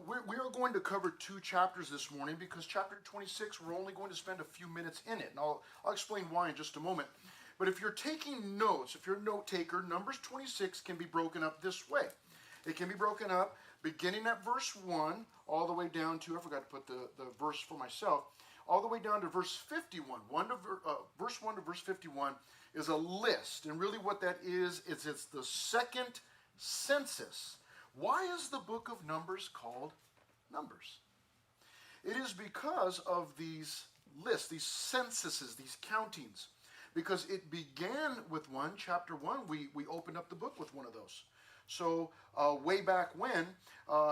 we are going to cover two chapters this morning because chapter 26, we're only going to spend a few minutes in it. And I'll explain why in just a moment. But if you're taking notes, if you're a note taker, Numbers 26 can be broken up this way. It can be broken up beginning at verse 1 all the way down to, I forgot to put the verse for myself, all the way down to verse 51. Verse 1 to verse 51 is a list. And really what that is it's the second census. Why is the book of Numbers called Numbers? It is because of these lists, these censuses, these countings. Because it began with one, chapter 1, we opened up the book with one of those. So way back when,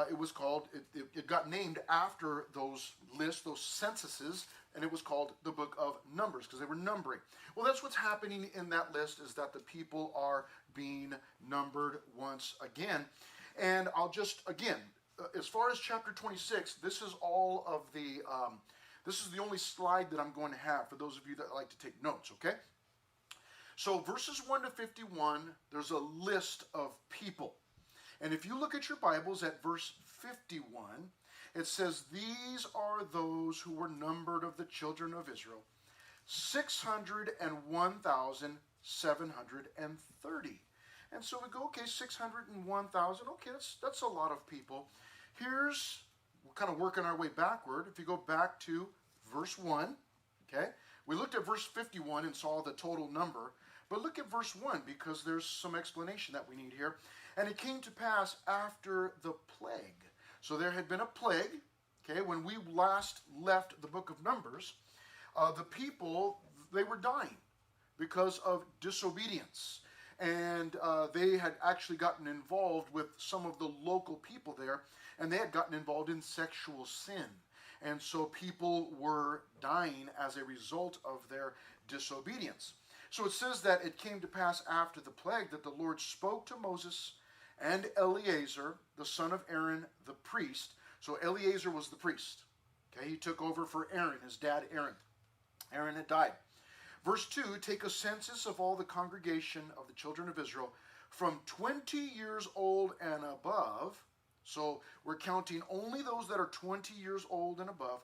it was called, it got named after those lists, those censuses, and it was called the book of Numbers because they were numbering. Well, that's what's happening in that list, is that the people are being numbered once again. And I'll just, again, as far as chapter 26, this is all of the, this is the only slide that I'm going to have for those of you that like to take notes, okay? So verses 1 to 51, there's a list of people. And if you look at your Bibles at verse 51, it says, these are those who were numbered of the children of Israel, 601,730. And so we go, okay, 601,000, okay, that's a lot of people. We're kind of working our way backward. If you go back to verse 1, okay, we looked at verse 51 and saw the total number. But look at verse 1 because there's some explanation that we need here. And it came to pass after the plague. So there had been a plague, okay, when we last left the book of Numbers. The people, they were dying because of disobedience. And they had actually gotten involved with some of the local people there, and they had gotten involved in sexual sin. And so people were dying as a result of their disobedience. So it says that it came to pass after the plague that the Lord spoke to Moses and Eleazar, the son of Aaron, the priest. So Eleazar was the priest. Okay, he took over for Aaron, his dad Aaron. Aaron had died. Verse 2, take a census of all the congregation of the children of Israel from 20 years old and above. So we're counting only those that are 20 years old and above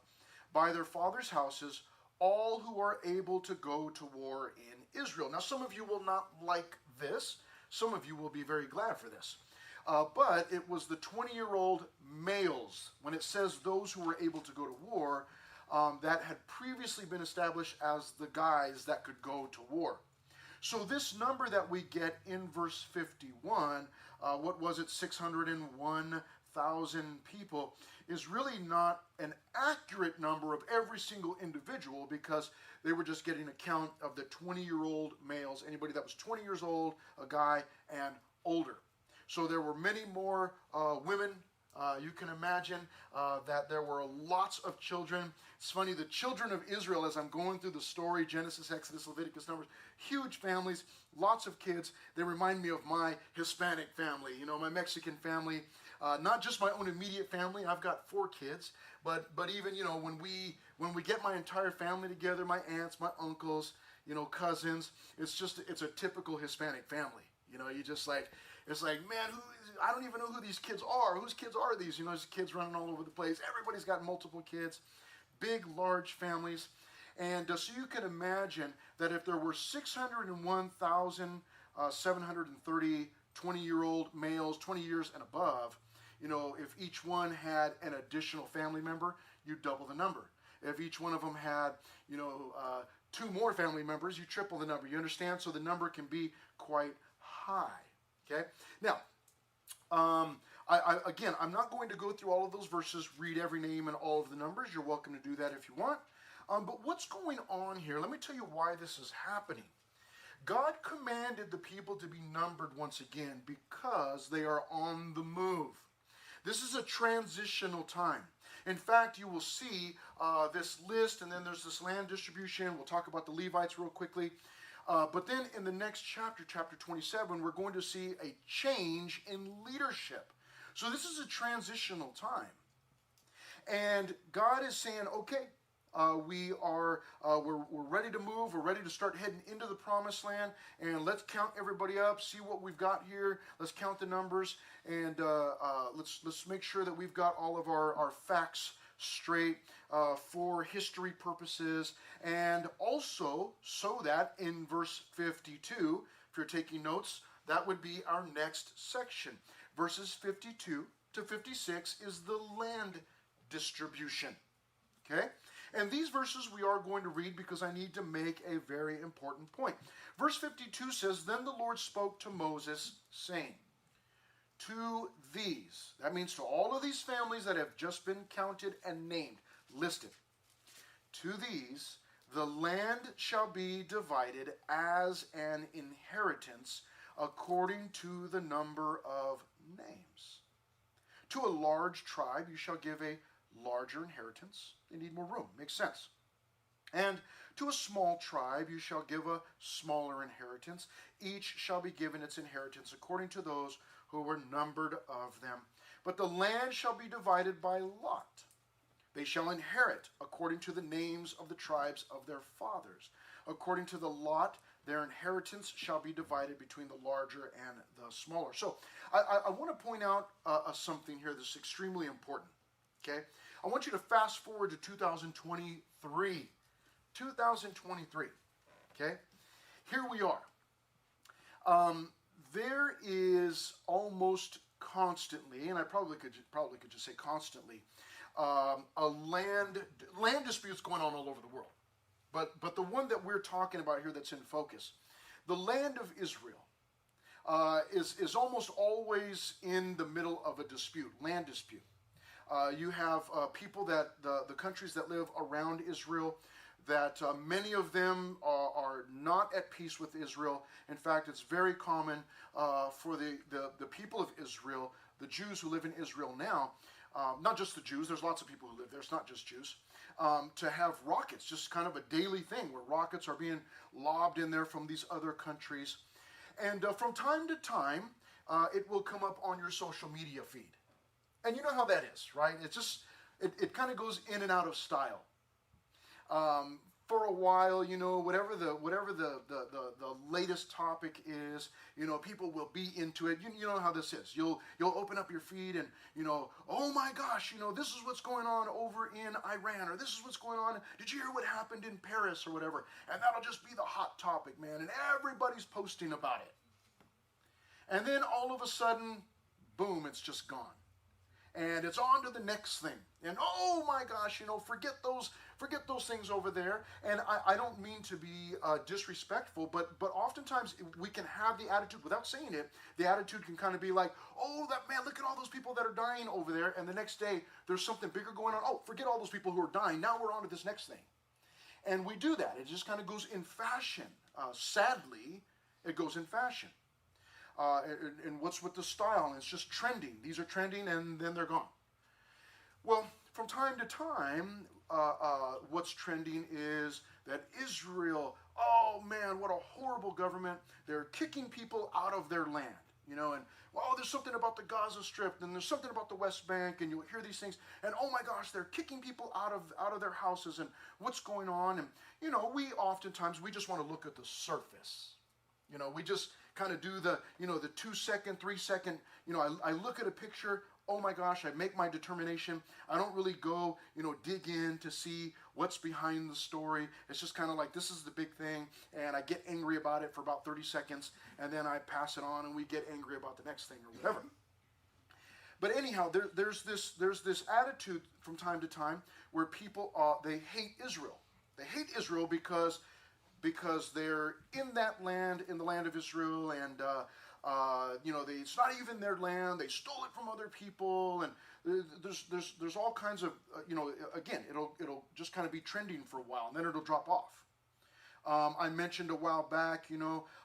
by their fathers' houses, all who are able to go to war in Israel. Now some of you will not like this. Some of you will be very glad for this. But it was the 20-year-old males, when it says those who were able to go to war, that had previously been established as the guys that could go to war. So this number that we get in verse 51, what was it, 601,000 people, is really not an accurate number of every single individual because they were just getting a count of the 20-year-old males, anybody that was 20 years old, a guy, and older. So there were many more women. You can imagine that there were lots of children. It's funny, the children of Israel, as I'm going through the story, Genesis, Exodus, Leviticus, Numbers, huge families, lots of kids. They remind me of my Hispanic family, you know, my Mexican family. Not just my own immediate family. I've got 4 kids, but even, you know, when we get my entire family together, my aunts, my uncles, you know, cousins, it's a typical Hispanic family. You know, you just like, it's like, man, I don't even know who these kids are. Whose kids are these? You know, there's kids running all over the place. Everybody's got multiple kids, big, large families. And so you can imagine that if there were 601,730 20-year-old males, 20 years and above, you know, if each one had an additional family member, you double the number. If each one of them had, you know, 2 more family members, you triple the number. You understand? So the number can be quite high. Okay? Now, again, I'm not going to go through all of those verses, read every name and all of the numbers. You're welcome to do that if you want. But what's going on here? Let me tell you why this is happening. God commanded the people to be numbered once again because they are on the move. This is a transitional time. In fact, you will see this list, and then there's this land distribution. We'll talk about the Levites real quickly. But then in the next chapter, chapter 27, we're going to see a change in leadership. So this is a transitional time. And God is saying, okay, we're ready to move. We're ready to start heading into the promised land. And let's count everybody up, see what we've got here. Let's count the numbers, and let's make sure that we've got all of our facts straight for history purposes, and also so that in verse 52, if you're taking notes, that would be our next section. Verses 52 to 56 is the land distribution. Okay? And these verses we are going to read because I need to make a very important point. Verse 52 says, "Then the Lord spoke to Moses, saying," to these, that means to all of these families that have just been counted and named, listed, "to these the land shall be divided as an inheritance according to the number of names. To a large tribe you shall give a larger inheritance." They need more room. Makes sense. "And to a small tribe you shall give a smaller inheritance. Each shall be given its inheritance according to those who were numbered of them. But the land shall be divided by lot. They shall inherit according to the names of the tribes of their fathers. According to the lot, their inheritance shall be divided between the larger and the smaller." So I want to point out something here that's extremely important. Okay? I want you to fast forward to 2023. 2023. Okay? Here we are. There is almost constantly, and I probably could just say constantly, a land disputes going on all over the world. But the one that we're talking about here that's in focus, the land of Israel, is almost always in the middle of a dispute, land dispute. You have people that, the countries that live around Israel, that many of them are not at peace with Israel. In fact, it's very common for the people of Israel, the Jews who live in Israel now, not just the Jews, there's lots of people who live there, it's not just Jews, to have rockets, just kind of a daily thing where rockets are being lobbed in there from these other countries. And from time to time, it will come up on your social media feed. And you know how that is, right? It kind of goes in and out of style. For a while, whatever the latest topic is, people will be into it. You know how this is. You'll open up your feed and, oh my gosh, this is what's going on over in Iran, or this is what's going on. Did you hear what happened in Paris or whatever? And that'll just be the hot topic, man. And everybody's posting about it. And then all of a sudden, boom, it's just gone. And it's on to the next thing. And oh my gosh, forget those things over there. And I don't mean to be disrespectful, but oftentimes we can have the attitude, without saying it, the attitude can kind of be like, oh, that man, look at all those people that are dying over there. And the next day, there's something bigger going on. Oh, forget all those people who are dying. Now we're on to this next thing. And we do that. It just kind of goes in fashion. Sadly, it goes in fashion. And what's with the style? And it's just trending. These are trending, and then they're gone. Well, from time to time, what's trending is that Israel, oh man, what a horrible government. They're kicking people out of their land, and oh, there's something about the Gaza Strip, and there's something about the West Bank, and you'll hear these things, and oh my gosh, they're kicking people out of their houses, and what's going on? And we oftentimes just want to look at the surface. We just kind of do the 2 second, 3 second, I look at a picture, oh my gosh, I make my determination. I don't really go, dig in to see what's behind the story. It's just kind of like, this is the big thing, and I get angry about it for about 30 seconds, and then I pass it on, and we get angry about the next thing or whatever. But anyhow, there's this attitude from time to time where people, they hate Israel. They hate Israel because they're in that land, in the land of Israel, and it's not even their land. They stole it from other people, and there's all kinds of again, it'll just kind of be trending for a while, and then it'll drop off. I mentioned a while back,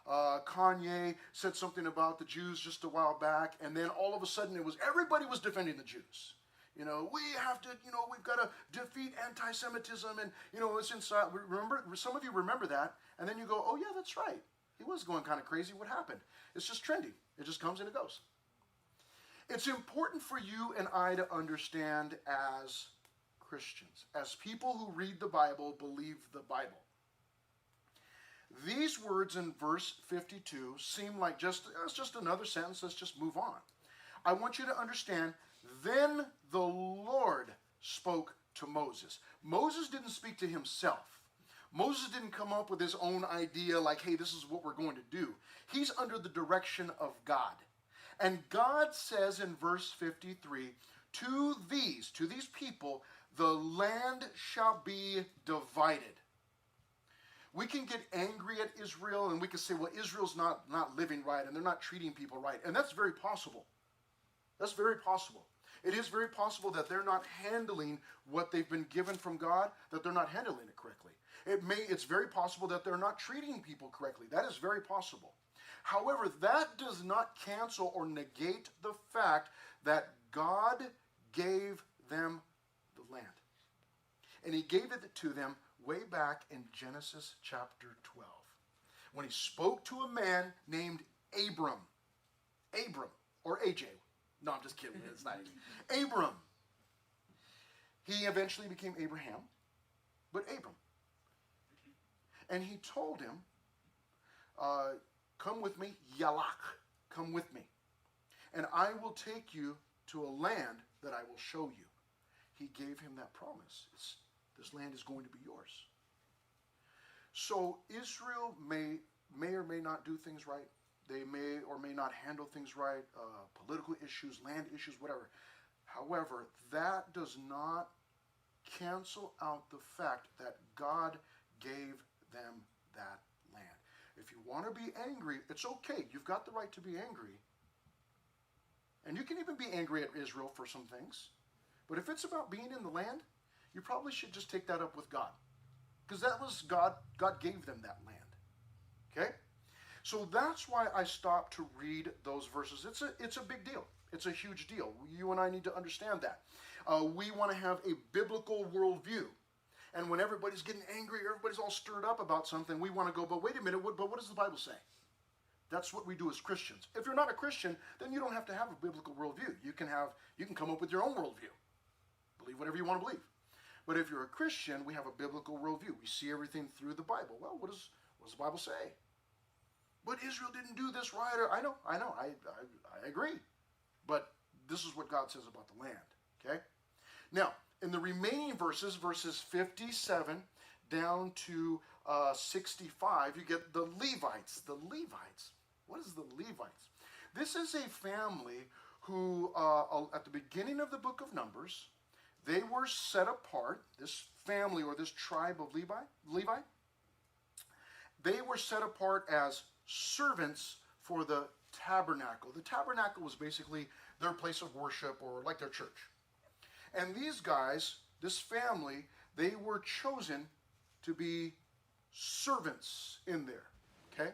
Kanye said something about the Jews just a while back, and then all of a sudden everybody was defending the Jews. We have to, we've got to defeat anti-Semitism, and, it's inside. Remember, some of you remember that, and then you go, oh yeah, that's right. He was going kind of crazy. What happened? It's just trendy. It just comes and it goes. It's important for you and I to understand as Christians, as people who read the Bible, believe the Bible. These words in verse 52 seem like it's just another sentence. Let's just move on. I want you to understand, then the Lord spoke to Moses. Moses didn't speak to himself. Moses didn't come up with his own idea like, hey, this is what we're going to do. He's under the direction of God. And God says in verse 53, to these people, the land shall be divided. We can get angry at Israel and we can say, well, Israel's not living right and they're not treating people right. And that's very possible. That's very possible. It is very possible that they're not handling what they've been given from God, that they're not handling it correctly. It's very possible that they're not treating people correctly. That is very possible. However, that does not cancel or negate the fact that God gave them the land. And he gave it to them way back in Genesis chapter 12, when he spoke to a man named Abram. Abram, or AJ. No, I'm just kidding. It's not Abram. He eventually became Abraham, but Abram. And he told him, come with me, Yalak, come with me. And I will take you to a land that I will show you. He gave him that promise. This land is going to be yours. So Israel may or may not do things right. They may or may not handle things right, political issues, land issues, whatever. However, that does not cancel out the fact that God gave them that land. If you want to be angry, it's okay. You've got the right to be angry. And you can even be angry at Israel for some things. But if it's about being in the land, you probably should just take that up with God. Because that was God gave them that land. Okay? So that's why I stopped to read those verses. It's a big deal. It's a huge deal. You and I need to understand that. We want to have a biblical worldview. And when everybody's getting angry, everybody's all stirred up about something, we want to go, but wait a minute, what does the Bible say? That's what we do as Christians. If you're not a Christian, then you don't have to have a biblical worldview. You can come up with your own worldview. Believe whatever you want to believe. But if you're a Christian, we have a biblical worldview. We see everything through the Bible. Well, what does the Bible say? But Israel didn't do this right. I know, I agree. But this is what God says about the land, okay? Now, in the remaining verses 57 down to 65, you get the Levites. The Levites. What is the Levites? This is a family who, at the beginning of the book of Numbers, they were set apart, this family or this tribe of Levi, they were set apart as servants for the tabernacle. The tabernacle was basically their place of worship or like their church. And these guys, this family, they were chosen to be servants in there, okay?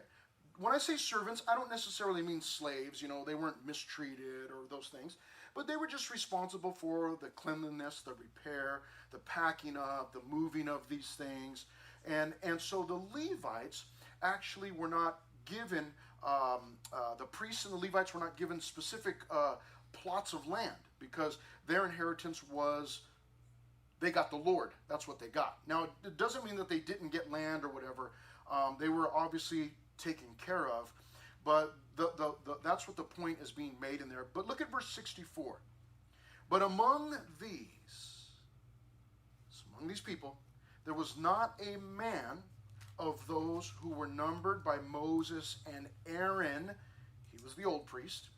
When I say servants, I don't necessarily mean slaves. They weren't mistreated or those things. But they were just responsible for the cleanliness, the repair, the packing up, the moving of these things. And so the Levites actually were not given, the priests and the Levites were not given specific plots of land because their inheritance was, they got the Lord. That's what they got. Now, it doesn't mean that they didn't get land or whatever. They were obviously taken care of. But that's what the point is being made in there. But look at verse 64. But among these people, there was not a man of those who were numbered by Moses and Aaron, he was the old priest,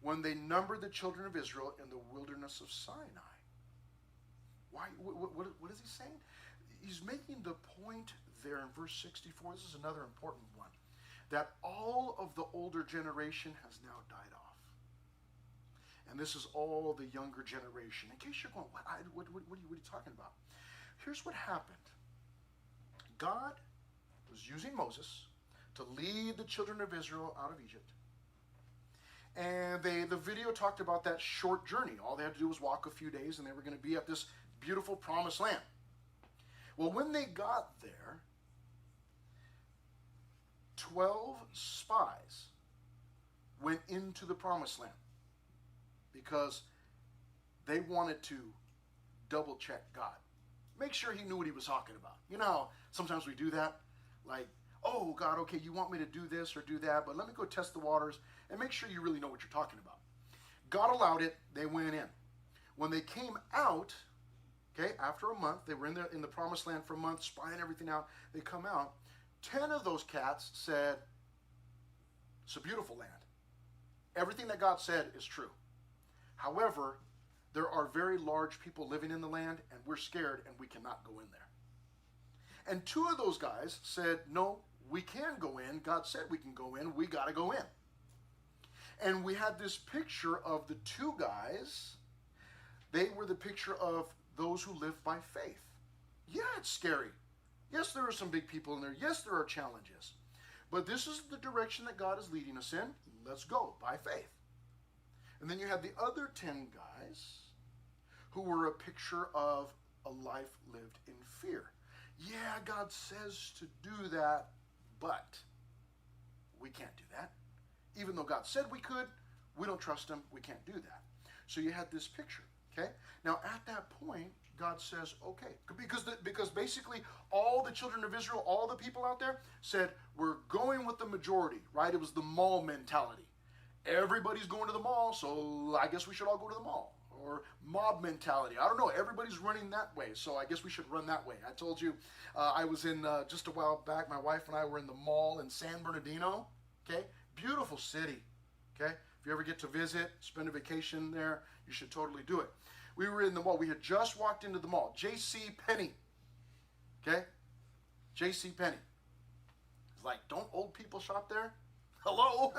when they numbered the children of Israel in the wilderness of Sinai. Why? What is he saying? He's making the point there in verse 64. This is another important one. That all of the older generation has now died off. And this is all the younger generation. In case you're going, what are you talking about? Here's what happened. God was using Moses to lead the children of Israel out of Egypt. And the video talked about that short journey. All they had to do was walk a few days and they were going to be at this beautiful promised land. Well, when they got there, 12 spies went into the promised land because they wanted to double check God. make sure he knew what he was talking about. You know how sometimes we do that? Like, oh, God, okay, you want me to do this or do that, but let me go test the waters and make sure you really know what you're talking about. God allowed it. They went in. When they came out, okay, after a month, they were in the promised land for a month, spying everything out. They come out. 10 of those cats said, it's a beautiful land. Everything that God said is true. However, there are very large people living in the land, and we're scared, and we cannot go in there. And 2 of those guys said, no, we can go in. God said we can go in. We got to go in. And we had this picture of the 2 guys. They were the picture of those who live by faith. Yeah, it's scary. Yes, there are some big people in there. Yes, there are challenges. But this is the direction that God is leading us in. Let's go by faith. And then you had the other 10 guys who were a picture of a life lived in fear. Yeah, God says to do that, but we can't do that. Even though God said we could, we don't trust him. We can't do that. So you had this picture, okay? Now, at that point, God says, okay. Because basically all the children of Israel, all the people out there said, we're going with the majority, right? It was the mall mentality. Everybody's going to the mall, so I guess we should all go to the mall. Or mob mentality. I don't know. Everybody's running that way, so I guess we should run that way. I told you I was in, just a while back, my wife and I were in the mall in San Bernardino, okay? Beautiful city, okay? If you ever get to visit, spend a vacation there, you should totally do it. We were in the mall. We had just walked into the mall. J.C. Penney, okay? J.C. Penney. It's like, don't old people shop there? Hello?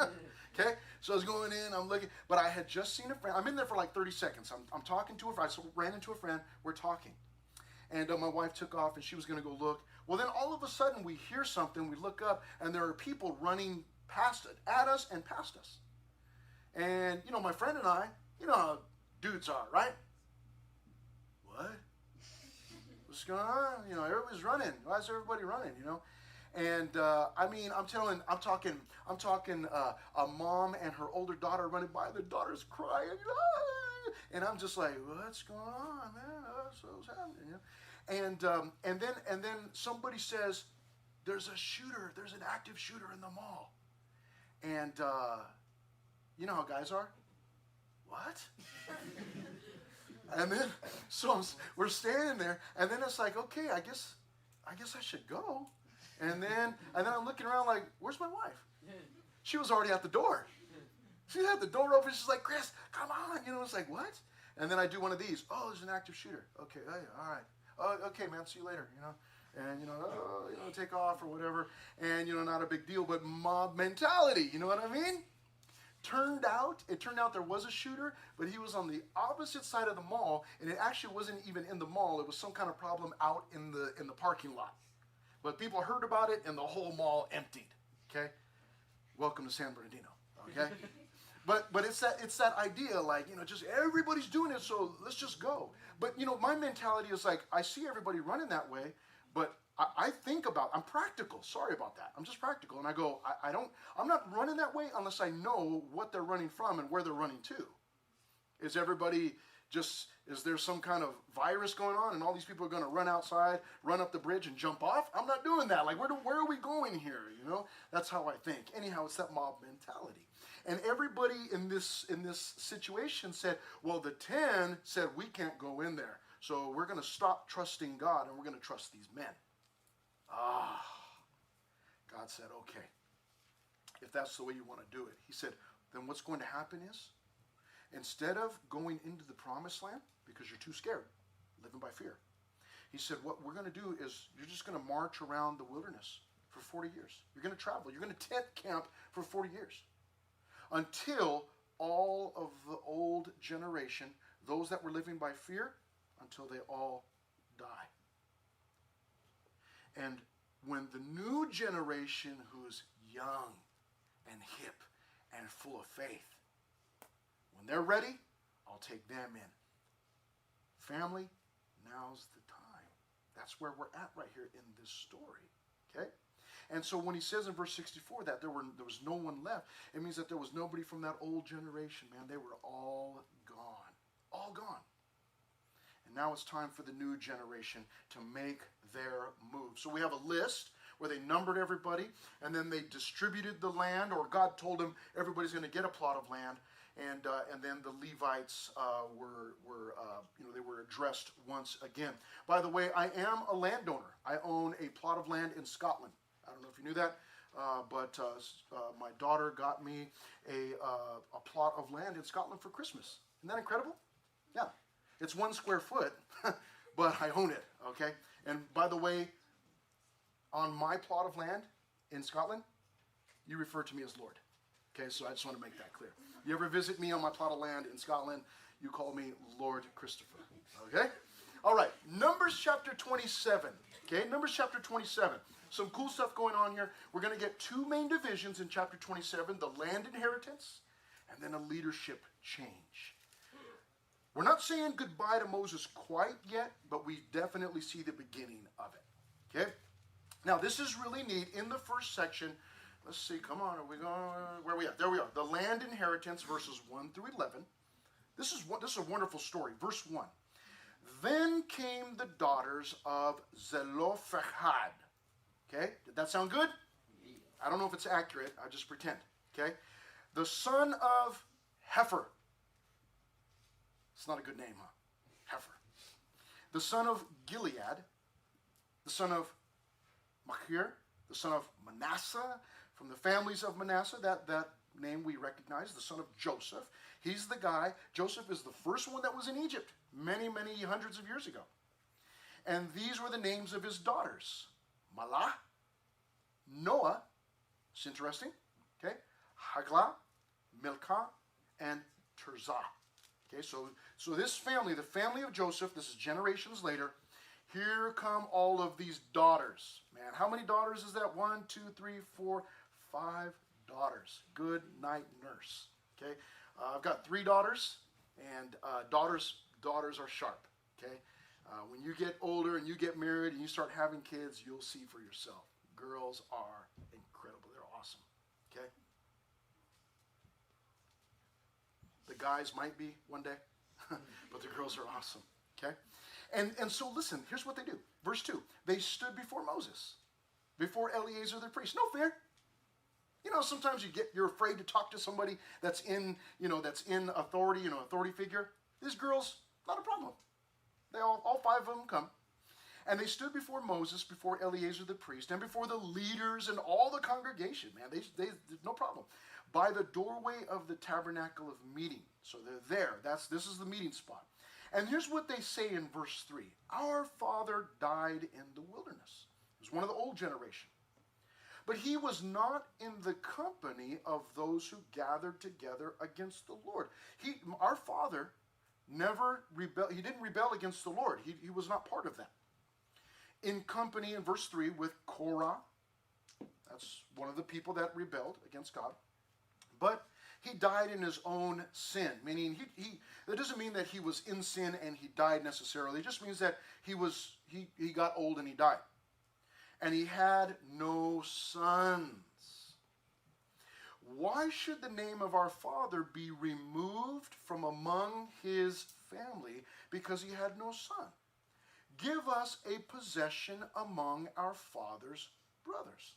Okay? So I was going in, I'm looking, but I had just seen a friend. I'm in there for like 30 seconds. I'm talking to a friend. I ran into a friend. We're talking. And my wife took off, and she was going to go look. Well, then all of a sudden, we hear something. We look up, and there are people running past it, at us and past us. And, you know, my friend and I, you know how dudes are, right? What? What's going on? You know, everybody's running. Why is everybody running, you know? And I mean, I'm talking a mom and her older daughter running by. The daughter's crying, ah! And I'm just like, what's going on, man? What's happening? You know? And then somebody says, there's a shooter. There's an active shooter in the mall. And you know how guys are? What? And then we're standing there, and then it's like, okay, I guess I should go. And then I'm looking around like, where's my wife? She was already at the door. She had the door open. She's like, Chris, come on. You know, it's like, what? And then I do one of these. Oh, there's an active shooter. Okay, hey, all right. Oh, okay, man, see you later, you know. And, take off or whatever. And, not a big deal, but mob mentality. You know what I mean? It turned out there was a shooter, but he was on the opposite side of the mall, and it actually wasn't even in the mall. It was some kind of problem out in the parking lot. But people heard about it, and the whole mall emptied. Okay, welcome to San Bernardino. Okay, but it's that idea, like, just everybody's doing it, so let's just go. But my mentality is like, I see everybody running that way, but I think about, I'm practical. Sorry about that. I'm just practical, and I go, I'm not running that way unless I know what they're running from and where they're running to. Is there some kind of virus going on and all these people are going to run outside, run up the bridge and jump off? I'm not doing that. Like, where are we going here? That's how I think. Anyhow, it's that mob mentality. And everybody in this situation said, well, the 10 said, we can't go in there. So we're going to stop trusting God and we're going to trust these men. God said, okay, if that's the way you want to do it. He said, then what's going to happen is, instead of going into the promised land, because you're too scared, living by fear, he said, what we're going to do is you're just going to march around the wilderness for 40 years. You're going to travel. You're going to tent camp for 40 years until all of the old generation, those that were living by fear, until they all die. And when the new generation who's young and hip and full of faith, when they're ready, I'll take them in. Family, now's the time. That's where we're at right here in this story. Okay? And so when he says in verse 64 that there was no one left, it means that there was nobody from that old generation, man. They were all gone. All gone. And now it's time for the new generation to make their move. So we have a list where they numbered everybody, and then they distributed the land, or God told them everybody's going to get a plot of land, and then the Levites they were addressed once again. By the way, I am a landowner. I own a plot of land in Scotland. I don't know if you knew that, but my daughter got me a plot of land in Scotland for Christmas. Isn't that incredible? Yeah. It's 1 square foot, but I own it, okay? And by the way, on my plot of land in Scotland, you refer to me as Lord. Okay, so I just want to make that clear. You ever visit me on my plot of land in Scotland, you call me Lord Christopher. Okay? All right, Numbers chapter 27. Okay, Numbers chapter 27. Some cool stuff going on here. We're going to get 2 main divisions in chapter 27, the land inheritance and then a leadership change. We're not saying goodbye to Moses quite yet, but we definitely see the beginning of it. Okay? Now, this is really neat. In the first section, let's see, come on, are we going, where are we at? There we are. The land inheritance, verses 1 through 11. This is a wonderful story. Verse 1. Then came the daughters of Zelophehad. Okay, did that sound good? I don't know if it's accurate. I just pretend. Okay, the son of Heifer. It's not a good name, huh? Heifer. The son of Gilead. The son of Machir. The son of Manasseh. From the families of Manasseh, that name we recognize. The son of Joseph. He's the guy. Joseph is the first one that was in Egypt many, many hundreds of years ago. And these were the names of his daughters. Malah, Noah, it's interesting, okay, Haglah, Milcah, and Tirzah. Okay, so this family, the family of Joseph, this is generations later, here come all of these daughters. Man, how many daughters is that? 1, 2, 3, 4, 5 daughters. Good night, nurse. Okay, I've got 3 daughters, and daughters are sharp. Okay. When you get older and you get married and you start having kids, you'll see for yourself. Girls are incredible. They're awesome. Okay? The guys might be one day, but the girls are awesome. Okay? And so listen, here's what they do. Verse 2. They stood before Moses, before Eleazar the priest. No fear. You know, sometimes you're afraid to talk to somebody that's in authority, authority figure. These girls, not a problem. They all 5 of them come. And they stood before Moses, before Eleazar the priest, and before the leaders and all the congregation. Man, they no problem. By the doorway of the tabernacle of meeting. So they're there. This is the meeting spot. And here's what they say in verse 3. Our father died in the wilderness. It was one of the old generation. But he was not in the company of those who gathered together against the Lord. Our father never rebelled. He didn't rebel against the Lord. He was not part of that. In company, in verse 3, with Korah. That's one of the people that rebelled against God. But he died in his own sin. Meaning, that doesn't mean that he was in sin and he died necessarily. It just means that he got old and he died. And he had no sons. Why should the name of our father be removed from among his family because he had no son? Give us a possession among our father's brothers.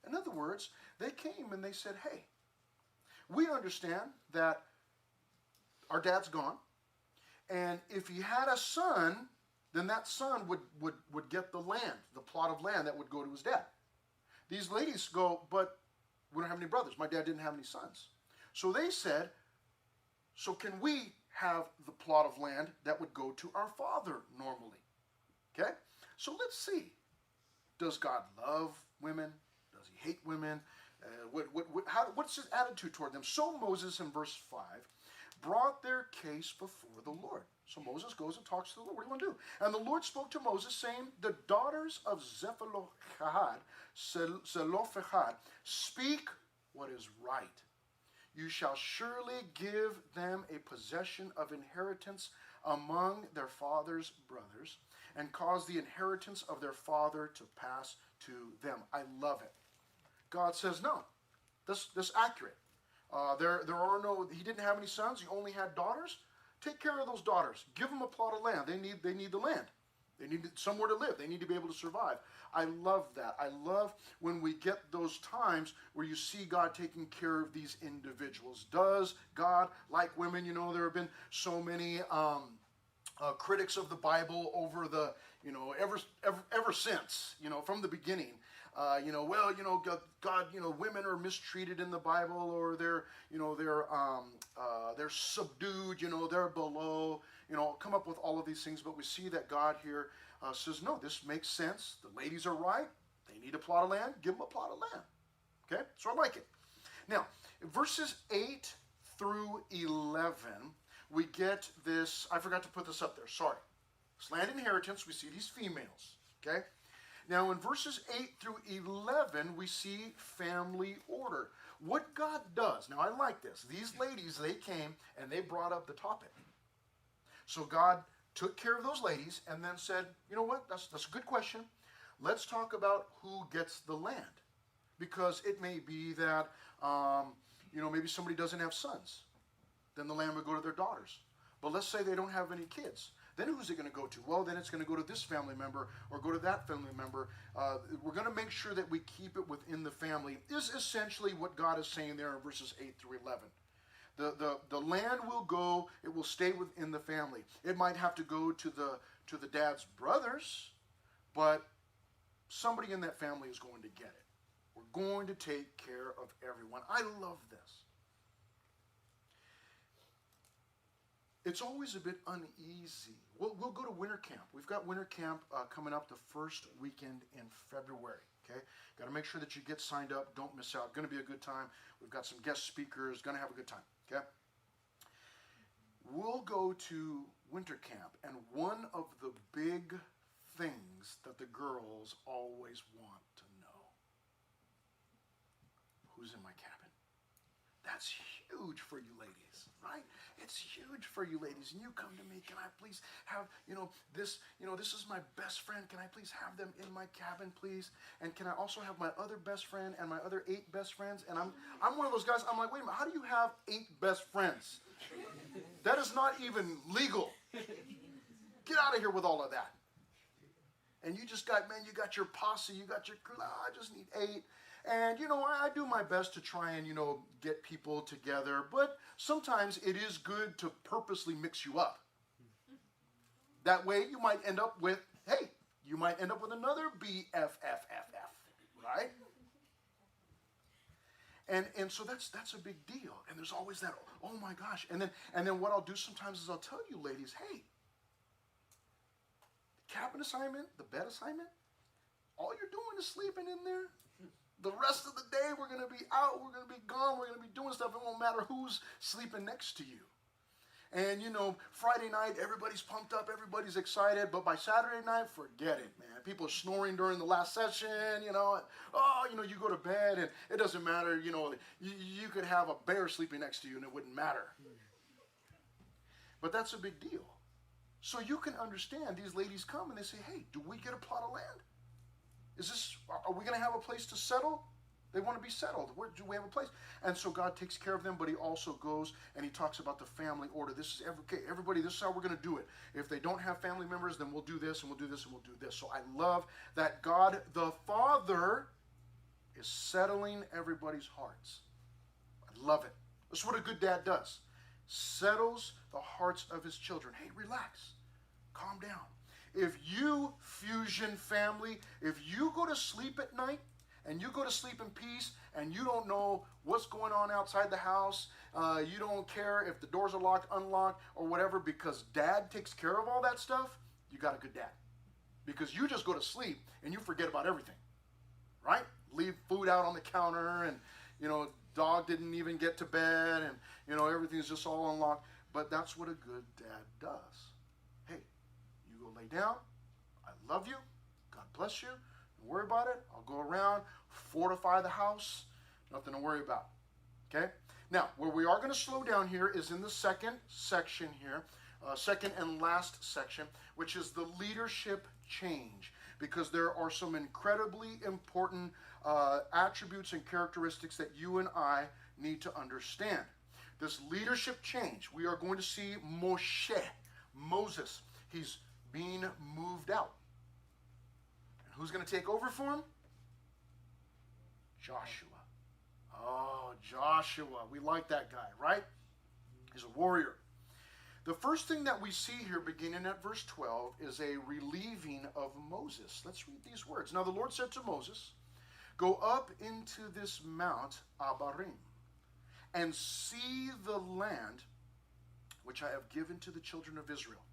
In other words, they came and they said, hey, we understand that our dad's gone, and if he had a son, then that son would get the land, the plot of land that would go to his dad. These ladies go, but we don't have any brothers. My dad didn't have any sons. So they said, so can we have the plot of land that would go to our father normally? Okay? So let's see. Does God love women? Does he hate women? What's his attitude toward them? So Moses, in verse 5, brought their case before the Lord. So Moses goes and talks to the Lord. What do you want to do? And the Lord spoke to Moses, saying, the daughters of Zelophehad speak what is right. You shall surely give them a possession of inheritance among their father's brothers, and cause the inheritance of their father to pass to them. I love it. God says, no, this is accurate. He didn't have any sons. He only had daughters. Take care of those daughters. Give them a plot of land. They need the land. They need somewhere to live. They need to be able to survive. I love that. I love when we get those times where you see God taking care of these individuals. Does God like women? You know, there have been so many critics of the Bible over the, ever since, from the beginning. God, women are mistreated in the Bible, or they're subdued, they're below, come up with all of these things. But we see that God here says, no, this makes sense. The ladies are right. They need a plot of land. Give them a plot of land. Okay, so I like it. Now, verses 8 through 11, we get this. I forgot to put this up there. Sorry. This land inheritance, we see these females. Okay. Now, in verses 8 through 11, we see family order. What God does, now I like this. These ladies, they came and they brought up the topic. So God took care of those ladies and then said, you know what, that's a good question. Let's talk about who gets the land. Because it may be that, maybe somebody doesn't have sons. Then the land would go to their daughters. But let's say they don't have any kids. Then who's it going to go to? Well, then it's going to go to this family member or go to that family member. We're going to make sure that we keep it within the family, is essentially what God is saying there in verses 8 through 11. The land will go, it will stay within the family. It might have to go to the dad's brothers, but somebody in that family is going to get it. We're going to take care of everyone. I love this. It's always a bit uneasy. We'll go to winter camp. We've got winter camp coming up the first weekend in February. Okay, got to make sure that you get signed up. Don't miss out. Going to be a good time. We've got some guest speakers. Going to have a good time. Okay. We'll go to winter camp, and one of the big things that the girls always want to know: who's in my cabin? That's huge for you ladies, right? It's huge for you ladies. And you come to me, can I please have, this is my best friend. Can I please have them in my cabin, please? And can I also have my other best friend and my other 8 best friends? And I'm one of those guys, I'm like, wait a minute, how do you have 8 best friends? That is not even legal. Get out of here with all of that. And you just got, you got your posse, you got your crew. I just need 8. And, I do my best to try and, get people together. But sometimes it is good to purposely mix you up. That way you might end up with, another BFFFF, right? And so that's a big deal. And there's always that, oh my gosh. And then what I'll do sometimes is I'll tell you ladies, hey, the cabin assignment, the bed assignment, all you're doing is sleeping in there. The rest of the day, we're going to be out, we're going to be gone, we're going to be doing stuff. It won't matter who's sleeping next to you. And, Friday night, everybody's pumped up, everybody's excited. But by Saturday night, forget it, man. People are snoring during the last session, you go to bed, and it doesn't matter, you could have a bear sleeping next to you, and it wouldn't matter. But that's a big deal. So you can understand, these ladies come, and they say, hey, do we get a plot of land? Are we going to have a place to settle? They want to be settled. Where do we have a place? And so God takes care of them, but he also goes and he talks about the family order. This is everybody, this is how we're going to do it. If they don't have family members, then we'll do this and we'll do this and we'll do this. So I love that God the Father is settling everybody's hearts. I love it. That's what a good dad does. Settles the hearts of his children. Hey, relax. Calm down. If you, Fusion family, if you go to sleep at night and you go to sleep in peace and you don't know what's going on outside the house, you don't care if the doors are locked, unlocked, or whatever, because dad takes care of all that stuff, you got a good dad. Because you just go to sleep and you forget about everything, right? Leave food out on the counter and, dog didn't even get to bed and, everything's just all unlocked. But that's what a good dad does. Lay down. I love you. God bless you. Don't worry about it. I'll go around, fortify the house. Nothing to worry about. Okay? Now, where we are going to slow down here is in the second section here, second and last section, which is the leadership change, because there are some incredibly important attributes and characteristics that you and I need to understand. this leadership change. We are going to see Moses. He's being moved out. And who's going to take over for him? Joshua. Oh, Joshua. We like that guy, right? He's a warrior. The first thing that we see here beginning at verse 12 is a relieving of Moses. Let's read these words. Now the Lord said to Moses, "Go up into this mount Abarim and see the land which I have given to the children of Israel."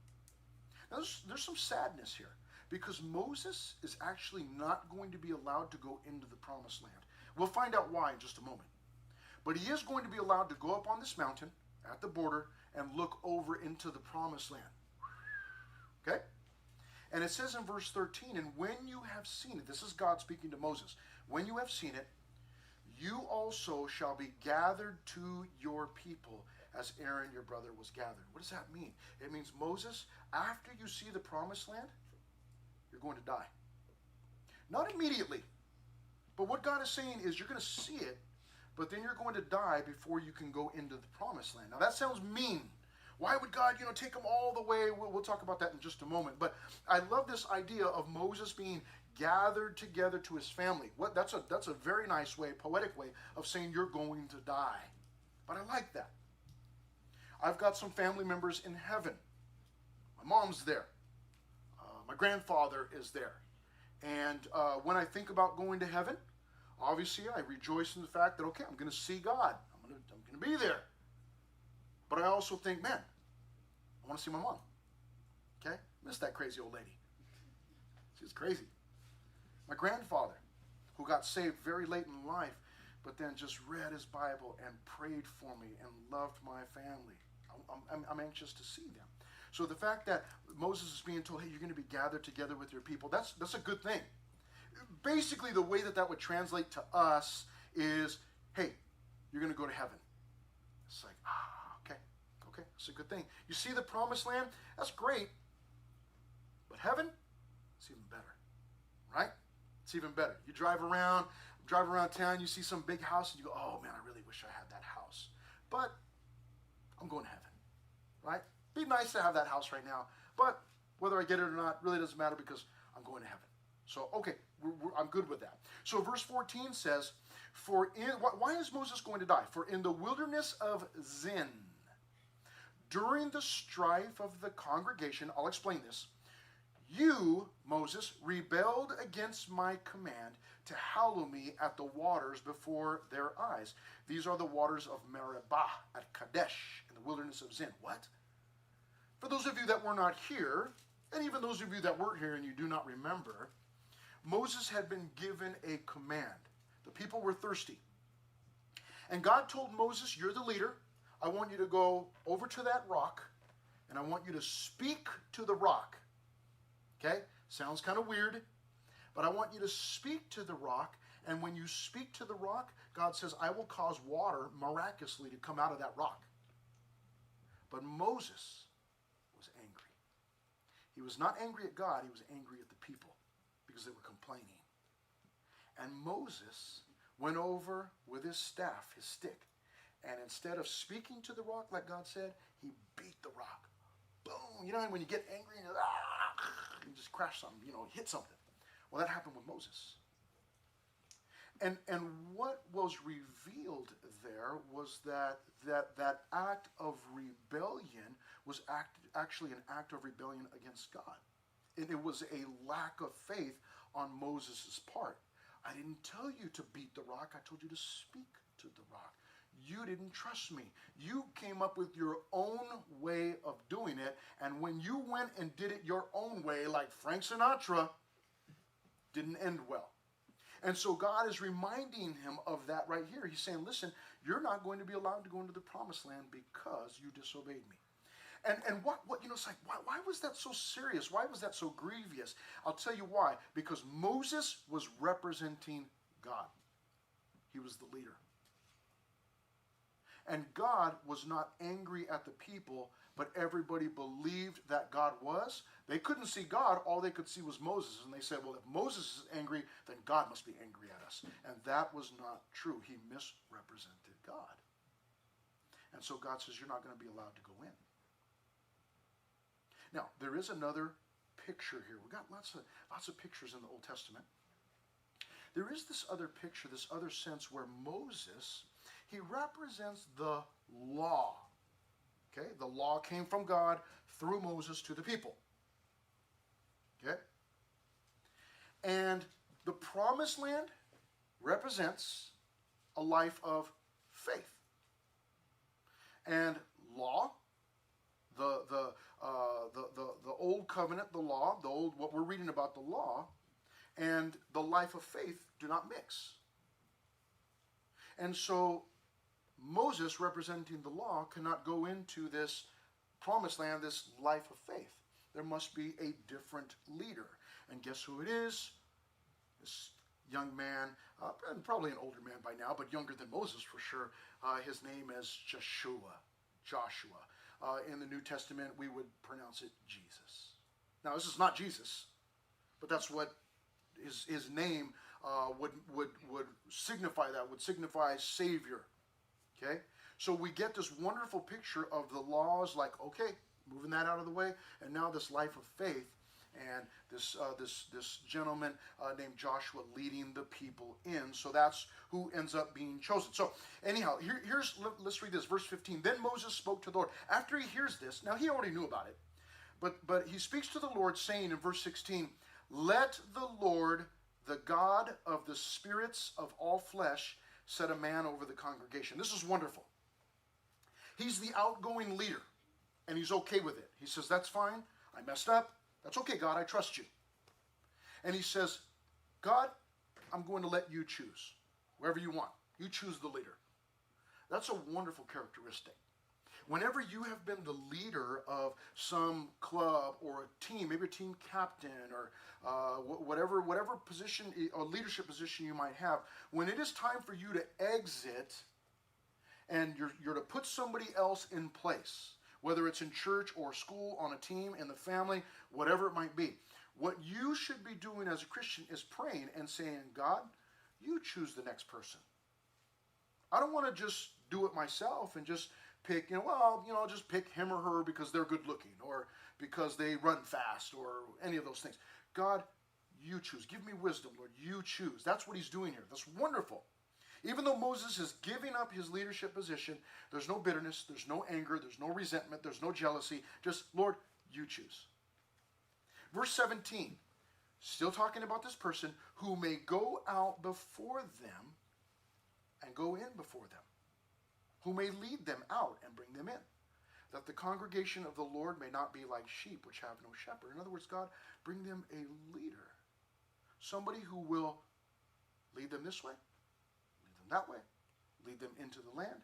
Now there's some sadness here because Moses is actually not going to be allowed to go into the promised land. We'll find out why in just a moment. But he is going to be allowed to go up on this mountain at the border and look over into the promised land. Okay? And it says in verse 13, "And when you have seen it," this is God speaking to Moses, "when you have seen it, you also shall be gathered to your people as Aaron your brother was gathered." What does that mean? It means, Moses, after you see the promised land, you're going to die. Not immediately. But what God is saying is you're going to see it, but then you're going to die before you can go into the promised land. Now that sounds mean. Why would God, take them all the way? We'll talk about that in just a moment. But I love this idea of Moses being gathered together to his family. That's a very nice way, poetic way of saying you're going to die. But I like that. I've got some family members in heaven. My mom's there. My grandfather is there. And when I think about going to heaven, obviously I rejoice in the fact that, okay, I'm going to see God. I'm going to be there. But I also think, man, I want to see my mom. Okay? Miss that crazy old lady. She's crazy. My grandfather, who got saved very late in life, but then just read his Bible and prayed for me and loved my family. I'm anxious to see them. So the fact that Moses is being told, hey, you're going to be gathered together with your people, that's a good thing. Basically, the way that would translate to us is, hey, you're going to go to heaven. It's like, okay, it's a good thing. You see the promised land? That's great. But heaven, it's even better, right? It's even better. You drive around town, you see some big house, and you go, oh, man, I really wish I had that house. But I'm going to heaven, right? Be nice to have that house right now, but whether I get it or not really doesn't matter because I'm going to heaven. So, okay, I'm good with that. So verse 14 says, why is Moses going to die? For in the wilderness of Zin, during the strife of the congregation, I'll explain this, you, Moses, rebelled against my command to hallow me at the waters before their eyes. These are the waters of Meribah at Kadesh in the wilderness of Zin. What? For those of you that were not here, and even those of you that weren't here and you do not remember, Moses had been given a command. The people were thirsty. And God told Moses, you're the leader. I want you to go over to that rock, and I want you to speak to the rock. Okay? Sounds kind of weird, but I want you to speak to the rock, and when you speak to the rock, God says, I will cause water miraculously to come out of that rock. But Moses was angry. He was not angry at God, he was angry at the people because they were complaining. And Moses went over with his staff, his stick, and instead of speaking to the rock like God said, he beat the rock. Boom! You know when you get angry and you just crash something, hit something. Well, that happened with Moses. And what was revealed there was that act of rebellion was actually an act of rebellion against God. And it was a lack of faith on Moses' part. I didn't tell you to beat the rock. I told you to speak to the rock. You didn't trust me. You came up with your own way of doing it. And when you went and did it your own way, like Frank Sinatra, didn't end well. And so God is reminding him of that right here. He's saying, listen, you're not going to be allowed to go into the promised land because you disobeyed me. And what it's like, why was that so serious? Why was that so grievous? I'll tell you why. Because Moses was representing God. He was the leader. And God was not angry at the people, but everybody believed that God was. They couldn't see God. All they could see was Moses. And they said, well, if Moses is angry, then God must be angry at us. And that was not true. He misrepresented God. And so God says, you're not going to be allowed to go in. Now, there is another picture here. We've got lots of pictures in the Old Testament. There is this other picture, this other sense where Moses, he represents the law. Okay? The law came from God through Moses to the people. Okay? And the promised land represents a life of faith. And law, the old covenant, the law, what we're reading about the law, and the life of faith do not mix. And so Moses, representing the law, cannot go into this promised land, this life of faith. There must be a different leader. And guess who it is? This young man, and probably an older man by now, but younger than Moses for sure. His name is Joshua. In the New Testament, we would pronounce it Jesus. Now, this is not Jesus, but that's what his name would signify. That would signify Savior. Okay? So we get this wonderful picture of the laws, like, okay, moving that out of the way, and now this life of faith, and this gentleman named Joshua leading the people in. So that's who ends up being chosen. So anyhow, let's read this, verse 15. Then Moses spoke to the Lord. After he hears this, now he already knew about it, but he speaks to the Lord, saying in verse 16, let the Lord, the God of the spirits of all flesh, set a man over the congregation. This is wonderful. He's the outgoing leader, and he's okay with it. He says, that's fine. I messed up. That's okay, God. I trust you. And he says, God, I'm going to let you choose. Whoever you want. You choose the leader. That's a wonderful characteristic. Whenever you have been the leader of some club or a team, maybe a team captain or whatever position or leadership position you might have, when it is time for you to exit and you're to put somebody else in place, whether it's in church or school, on a team, in the family, whatever it might be, what you should be doing as a Christian is praying and saying, God, you choose the next person. I don't want to just do it myself and just pick, just pick him or her because they're good looking or because they run fast or any of those things. God, you choose. Give me wisdom, Lord. You choose. That's what he's doing here. That's wonderful. Even though Moses is giving up his leadership position, there's no bitterness, there's no anger, there's no resentment, there's no jealousy. Just, Lord, you choose. Verse 17, still talking about this person who may go out before them and go in before them, who may lead them out and bring them in, that the congregation of the Lord may not be like sheep which have no shepherd. In other words, God, bring them a leader, somebody who will lead them this way, lead them that way, lead them into the land,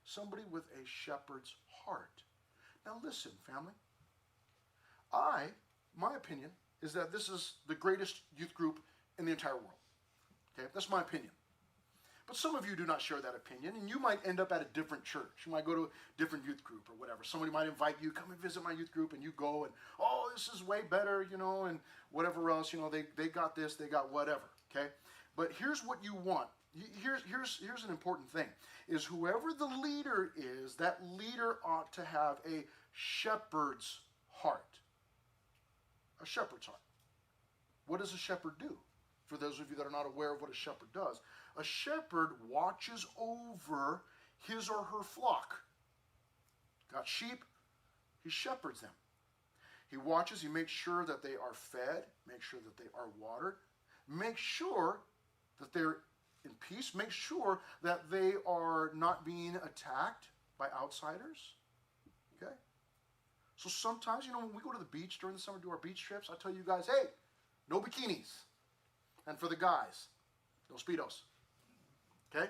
somebody with a shepherd's heart. Now listen, family, my opinion is that this is the greatest youth group in the entire world. Okay, that's my opinion. But some of you do not share that opinion, and you might end up at a different church. You might go to a different youth group or whatever. Somebody might invite you, come and visit my youth group, and you go, and, oh, this is way better, and whatever else, they got this, they got whatever, okay? But here's what you want. Here's an important thing, is whoever the leader is, that leader ought to have a shepherd's heart. A shepherd's heart. What does a shepherd do? For those of you that are not aware of what a shepherd does, a shepherd watches over his or her flock. Got sheep, he shepherds them. He watches, he makes sure that they are fed, make sure that they are watered, make sure that they're in peace, make sure that they are not being attacked by outsiders. Okay? So sometimes, when we go to the beach during the summer, do our beach trips, I tell you guys, hey, no bikinis. And for the guys, no Speedos. Okay?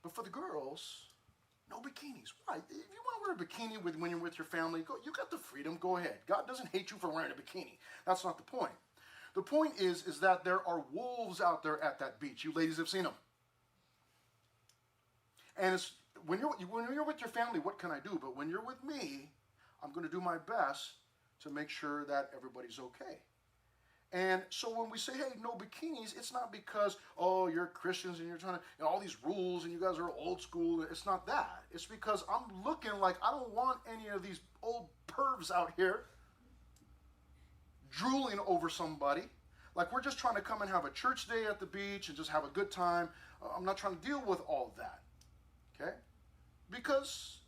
But for the girls, no bikinis. Why? If you want to wear a bikini when you're with your family, you got the freedom, go ahead. God doesn't hate you for wearing a bikini. That's not the point. The point is that there are wolves out there at that beach. You ladies have seen them. And when you're with your family, what can I do? But when you're with me, I'm going to do my best to make sure that everybody's okay. And so when we say, hey, no bikinis, it's not because, oh, you're Christians and you're trying to, all these rules and you guys are old school. It's not that. It's because I'm looking like I don't want any of these old pervs out here drooling over somebody. Like we're just trying to come and have a church day at the beach and just have a good time. I'm not trying to deal with all of that. Okay? Because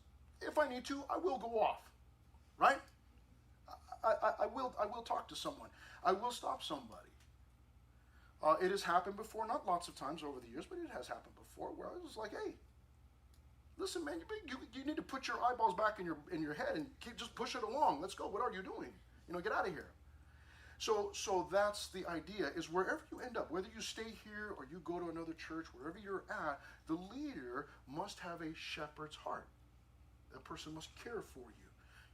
if I need to, I will go off. Right? I will talk to someone. I will stop somebody. It has happened before, not lots of times over the years, but it has happened before where I was like, hey, listen, man, you need to put your eyeballs back in your head and just push it along. Let's go. What are you doing? Get out of here. So that's the idea, is wherever you end up, whether you stay here or you go to another church, wherever you're at, the leader must have a shepherd's heart. The person must care for you,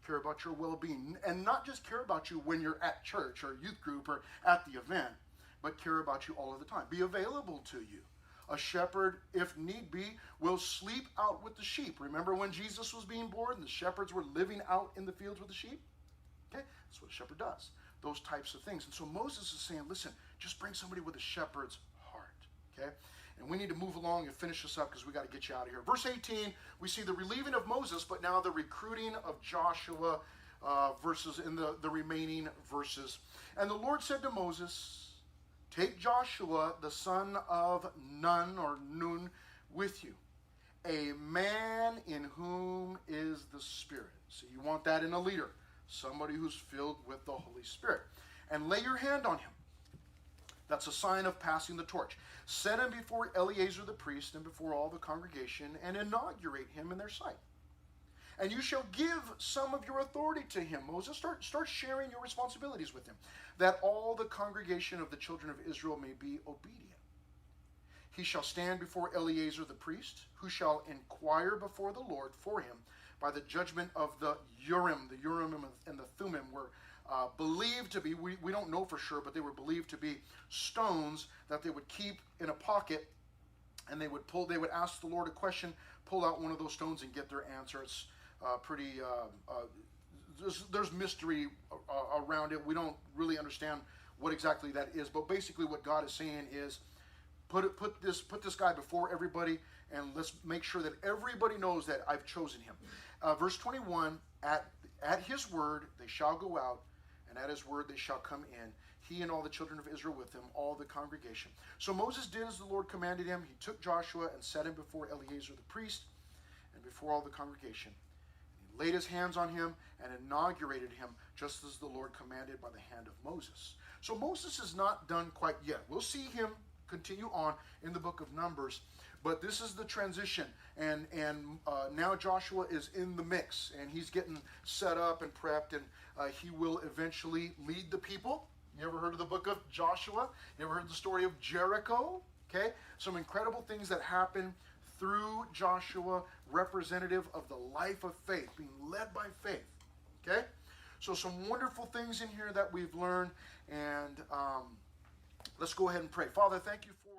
care about your well-being, and not just care about you when you're at church or youth group or at the event, but care about you all of the time. Be available to you. A shepherd, if need be, will sleep out with the sheep. Remember when Jesus was being born and the shepherds were living out in the fields with the sheep? Okay, that's what a shepherd does. Those types of things. And so Moses is saying, listen, just bring somebody with a shepherd's heart. Okay? And we need to move along and finish this up because we got to get you out of here. Verse 18, we see the relieving of Moses, but now the recruiting of Joshua verses in the remaining verses. And the Lord said to Moses, take Joshua, the son of Nun or Nun, with you, a man in whom is the Spirit. So you want that in a leader. Somebody who's filled with the Holy Spirit. And lay your hand on him. That's a sign of passing the torch. Set him before Eleazar the priest and before all the congregation and inaugurate him in their sight. And you shall give some of your authority to him. Moses, start sharing your responsibilities with him, that all the congregation of the children of Israel may be obedient. He shall stand before Eleazar the priest, who shall inquire before the Lord for him by the judgment of the Urim. The Urim and the Thummim were believed to be, we don't know for sure, but they were believed to be stones that they would keep in a pocket, and they would ask the Lord a question, pull out one of those stones and get their answer. It's pretty, there's mystery around it. We don't really understand what exactly that is, but basically what God is saying is, put this guy before everybody, and let's make sure that everybody knows that I've chosen him. Verse 21, at his word they shall go out, and at his word they shall come in, he and all the children of Israel with him, all the congregation. So Moses did as the Lord commanded him. He took Joshua and set him before Eleazar the priest and before all the congregation. He laid his hands on him and inaugurated him, just as the Lord commanded by the hand of Moses. So Moses is not done quite yet. We'll see him continue on in the book of Numbers, but this is the transition, and now Joshua is in the mix, and he's getting set up and prepped, and he will eventually lead the people. You ever heard of the book of Joshua? You ever heard the story of Jericho? Okay, some incredible things that happen through Joshua, representative of the life of faith, being led by faith. Okay, so some wonderful things in here that we've learned, and let's go ahead and pray. Father, thank you for